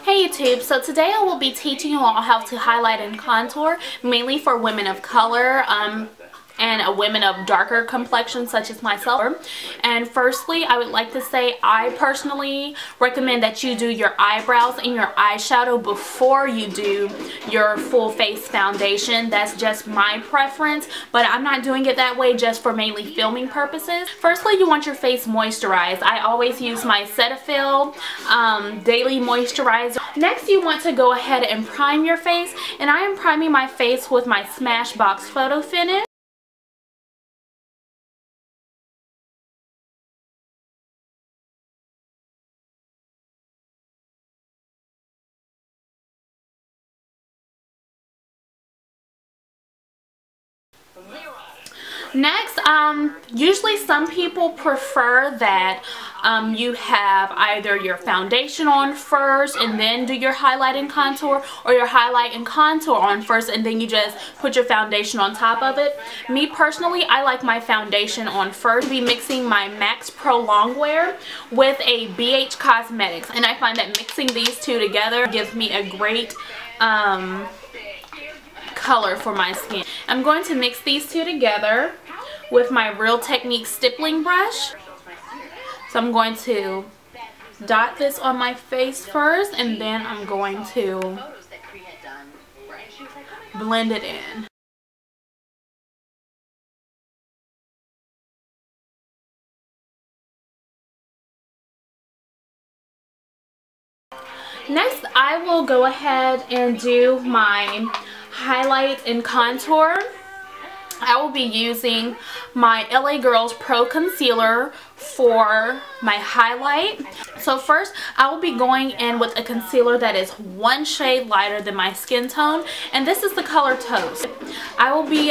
Hey YouTube, so today I will be teaching you all how to highlight and contour, mainly for women of color and women of darker complexion such as myself. And firstly, I would like to say I personally recommend that you do your eyebrows and your eyeshadow before you do your full face foundation. That's just my preference, but I'm not doing it that way just for mainly filming purposes. Firstly, you want your face moisturized. I always use my Cetaphil daily moisturizer. Next, you want to go ahead and prime your face, and I am priming my face with my Smashbox Photo Finish. Next, usually some people prefer that you have either your foundation on first and then do your highlight and contour, or your highlight and contour on first and then you just put your foundation on top of it. Me personally, I like my foundation on first. I'll be mixing my Max Pro Longwear with a BH Cosmetics, and I find that mixing these two together gives me a great color for my skin. I'm going to mix these two together with my Real Technique stippling brush. So I'm going to dot this on my face first, and then I'm going to blend it in. Next, I will go ahead and do my highlight and contour. I will be using my LA Girls Pro Concealer for my highlight. So first, I will be going in with a concealer that is one shade lighter than my skin tone, and this is the color Toast. I will be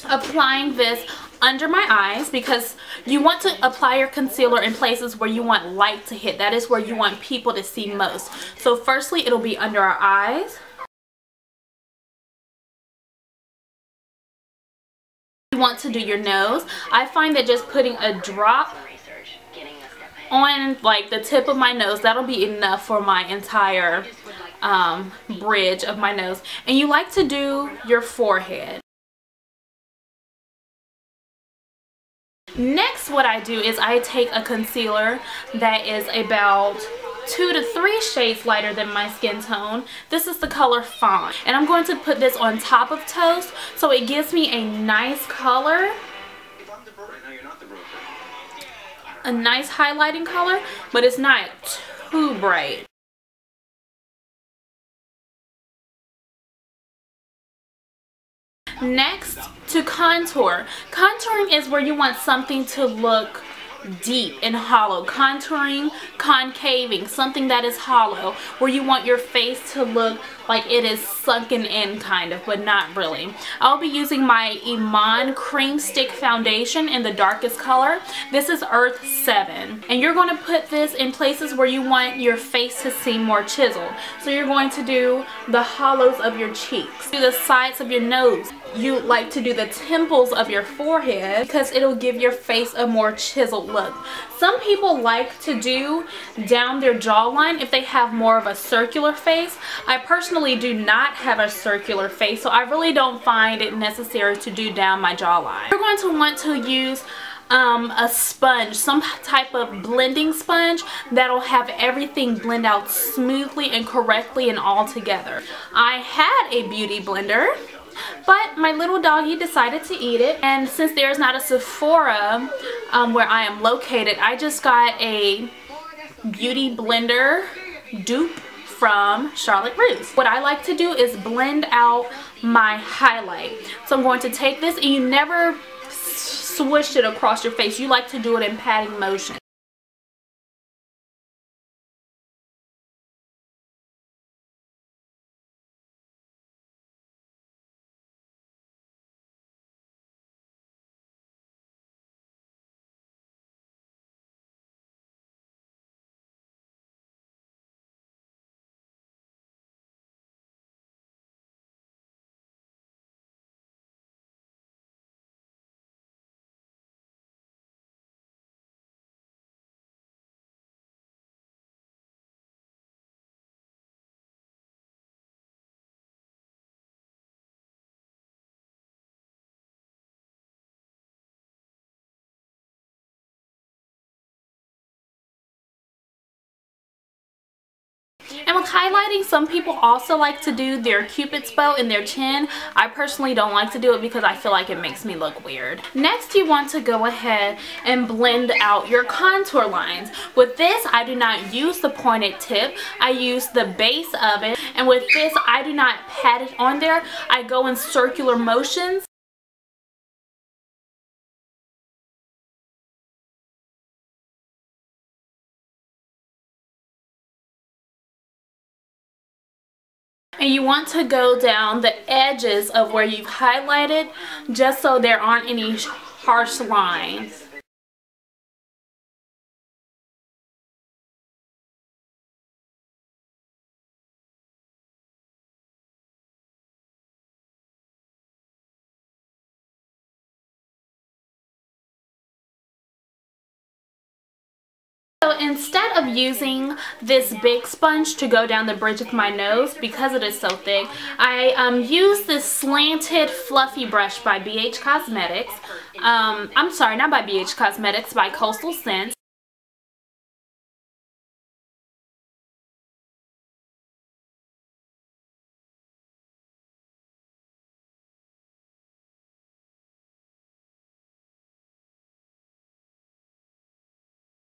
applying this under my eyes because you want to apply your concealer in places where you want light to hit. That is where you want people to see most. So firstly, it'll be under our eyes. You want to do your nose. I find that just putting a drop on like the tip of my nose, that'll be enough for my entire bridge of my nose. And you like to do your forehead. Next, what I do is I take a concealer that is about 2 to 3 shades lighter than my skin tone. This is the color Fawn, and I'm going to put this on top of Toast so it gives me a nice color, a nice highlighting color, but it's not too bright. Next, to contour. Contouring is where you want something to look deep and hollow. Contouring, concaving, something that is hollow, where you want your face to look like it is sunken in kind of, but not really. I'll be using my Iman Cream Stick Foundation in the darkest color. This is Earth 7. And you're going to put this in places where you want your face to seem more chiseled. So you're going to do the hollows of your cheeks, do the sides of your nose. You like to do the temples of your forehead because it'll give your face a more chiseled look. Some people like to do down their jawline if they have more of a circular face. I personally do not have a circular face, so I really don't find it necessary to do down my jawline. You're going to want to use a sponge, some type of blending sponge that'll have everything blend out smoothly and correctly and all together. I had a beauty blender, but my little doggy decided to eat it, and since there's not a Sephora where I am located, I just got a beauty blender dupe from Charlotte Russe. What I like to do is blend out my highlight. So I'm going to take this, and you never swish it across your face. You like to do it in patting motion. And with highlighting, some people also like to do their cupid's bow in their chin. I personally don't like to do it because I feel like it makes me look weird. Next, you want to go ahead and blend out your contour lines. With this, I do not use the pointed tip. I use the base of it. And with this, I do not pat it on there. I go in circular motions. And you want to go down the edges of where you've highlighted just so there aren't any harsh lines. So instead of using this big sponge to go down the bridge of my nose, because it is so thick, I use this slanted fluffy brush by BH Cosmetics. I'm sorry, not by BH Cosmetics, by Coastal Scents.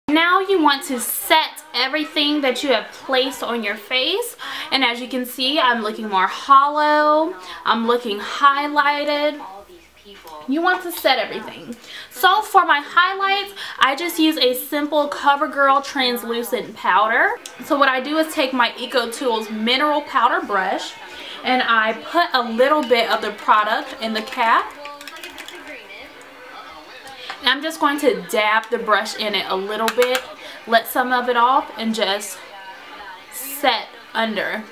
Now you want to set everything that you have placed on your face, and as you can see, I'm looking more hollow, I'm looking highlighted. You want to set everything. So for my highlights, I just use a simple CoverGirl translucent powder. So what I do is take my EcoTools mineral powder brush and I put a little bit of the product in the cap. And I'm just going to dab the brush in it a little bit, let some of it off, and just set under.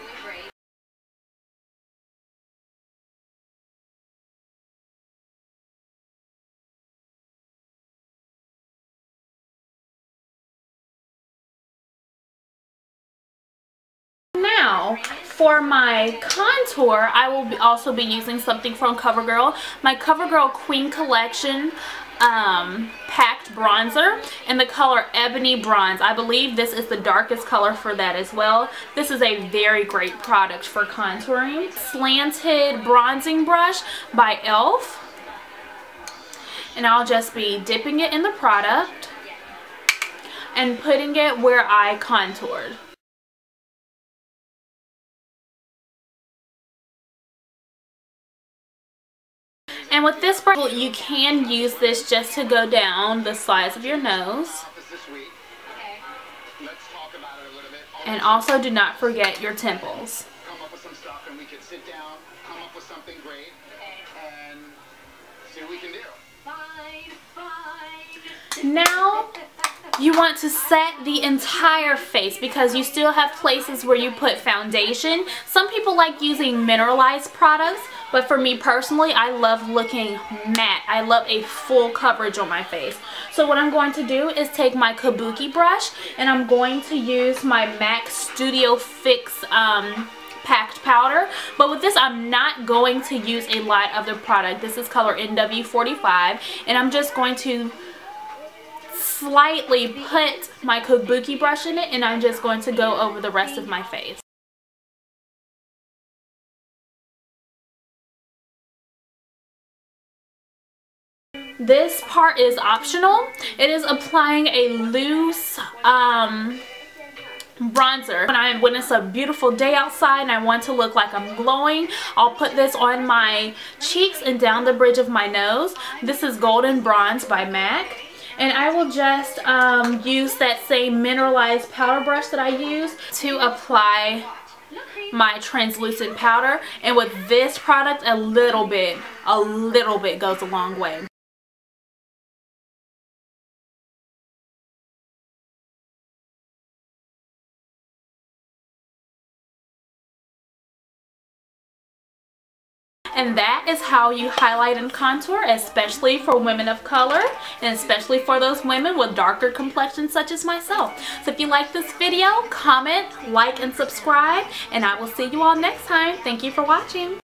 Now, for my contour, I will also be using something from CoverGirl. My CoverGirl Queen Collection packed bronzer in the color Ebony Bronze. I believe this is the darkest color for that as well. This is a very great product for contouring. Slanted bronzing brush by e.l.f. And I'll just be dipping it in the product and putting it where I contoured. And with this brush, you can use this just to go down the sides of your nose. And also do not forget your temples. Now you want to set the entire face because you still have places where you put foundation. Some people like using mineralized products, but for me personally, I love looking matte. I love a full coverage on my face. So what I'm going to do is take my kabuki brush and I'm going to use my MAC Studio Fix packed powder. But with this, I'm not going to use a lot of the product. This is color NW45, and I'm just going to slightly put my kabuki brush in it, and I'm just going to go over the rest of my face. This part is optional. It is applying a loose bronzer. When it's a beautiful day outside and I want to look like I'm glowing, I'll put this on my cheeks and down the bridge of my nose. This is Golden Bronze by MAC. And I will just use that same mineralized powder brush that I use to apply my translucent powder. And with this product, a little bit goes a long way. And that is how you highlight and contour, especially for women of color and especially for those women with darker complexions such as myself. So if you like this video, comment, like, and subscribe, and I will see you all next time. Thank you for watching.